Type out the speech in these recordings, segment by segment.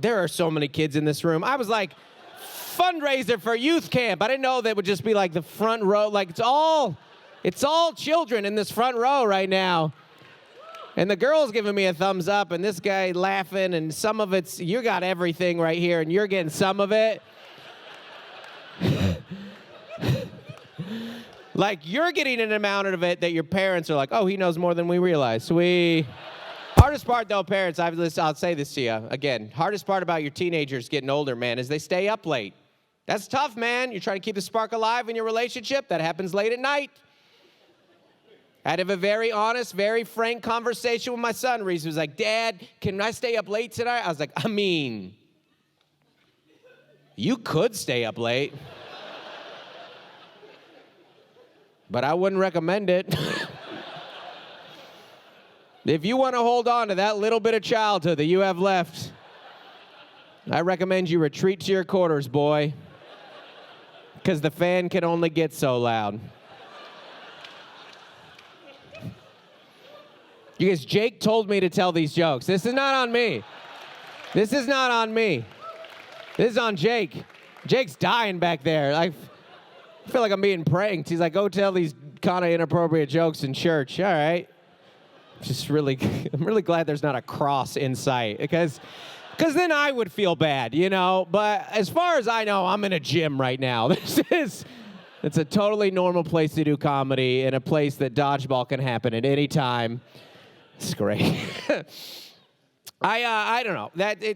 There are so many kids in this room. I was like, fundraiser for youth camp. I didn't know that would just be like the front row. Like it's all children in this front row right now. And the girl's giving me a thumbs up, and this guy laughing, and some of it's, you got everything right here, and you're getting some of it. Like, you're getting an amount of it that your parents are like, oh, he knows more than we realize. Hardest part, though, parents, I'll say this to you. Again, hardest part about your teenagers getting older, man, is they stay up late. That's tough, man. You're trying to keep the spark alive in your relationship. That happens late at night. I had a very honest, very frank conversation with my son. Reese was like, Dad, can I stay up late tonight? I was like, I mean, you could stay up late, but I wouldn't recommend it. If you want to hold on to that little bit of childhood that you have left, I recommend you retreat to your quarters, boy, because the fan can only get so loud. You guys, Jake told me to tell these jokes. This is not on me. This is not on me. This is on Jake. Jake's dying back there. I feel like I'm being pranked. He's like, go tell these kind of inappropriate jokes in church. All right. I'm really glad there's not a cross in sight, because then I would feel bad, you know. But as far as I know, I'm in a gym right now. It's a totally normal place to do comedy, and a place that dodgeball can happen at any time. It's great. I don't know.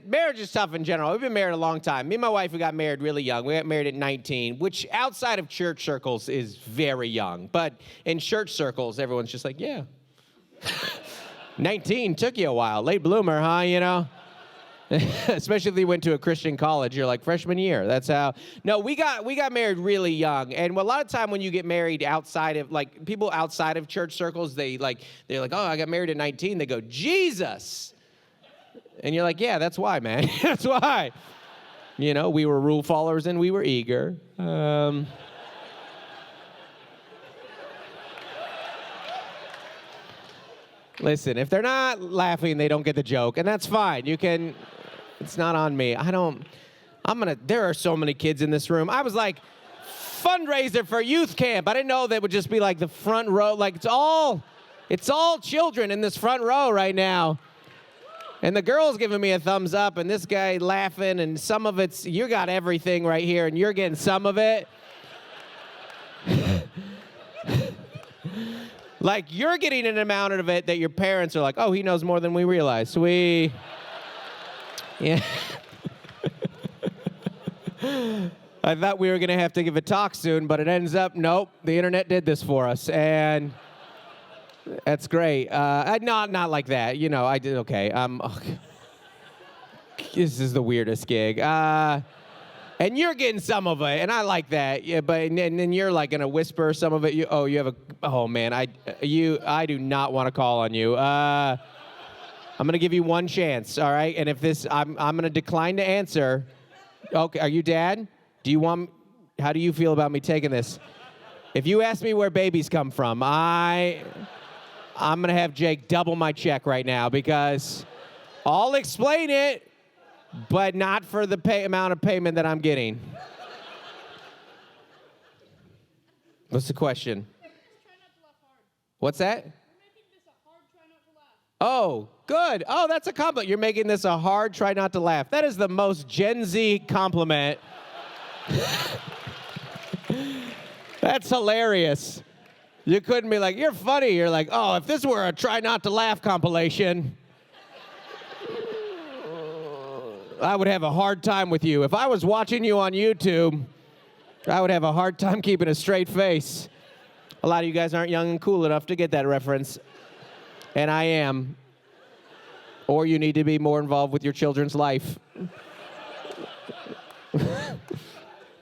Marriage is tough in general. We've been married a long time. Me and my wife, we got married really young. We got married at 19, which outside of church circles is very young. But in church circles, everyone's just like, yeah. 19 took you a while. Late bloomer, huh, you know? Especially if you went to a Christian college, you're like freshman year. That's how. No, we got married really young, and a lot of time when you get married outside of, like, people outside of church circles, they're like, oh, I got married at 19. They go, Jesus, and you're like, yeah, that's why, man. That's why. You know, we were rule followers and we were eager. Listen, if they're not laughing, they don't get the joke, and that's fine. You can, it's not on me. There are so many kids in this room. I was like, fundraiser for youth camp. I didn't know that would just be like the front row. Like it's all children in this front row right now. And the girl's giving me a thumbs up, and this guy laughing, and some of it's, you got everything right here, and you're getting some of it. Like, you're getting an amount of it that your parents are like, oh, he knows more than we realize. Yeah. I thought we were going to have to give a talk soon, but it ends up, nope, the internet did this for us. And that's great. Not like that. You know, I did okay. This is the weirdest gig. And you're getting some of it, and I like that. Yeah, but and then you're like gonna whisper some of it. Oh man, I do not want to call on you. I'm gonna give you one chance, all right? And if this, I'm gonna decline to answer. Okay, are you Dad? How do you feel about me taking this? If you ask me where babies come from, I'm gonna have Jake double my check right now, because I'll explain it, but not for the amount of payment that I'm getting. What's the question? Try not to laugh hard. What's that? You're making this a hard try not to laugh. Oh, good. Oh, that's a compliment. You're making this a hard try not to laugh. That is the most Gen Z compliment. That's hilarious. You couldn't be like, you're funny. You're like, oh, if this were a try not to laugh compilation, I would have a hard time with you. If I was watching you on YouTube, I would have a hard time keeping a straight face. A lot of you guys aren't young and cool enough to get that reference, and I am. Or you need to be more involved with your children's life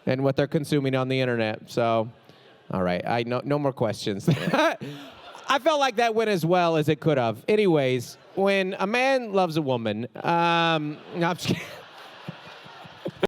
and what they're consuming on the internet. So, all right, no more questions. I felt like that went as well as it could have. Anyways, when a man loves a woman, no, I'm just kidding.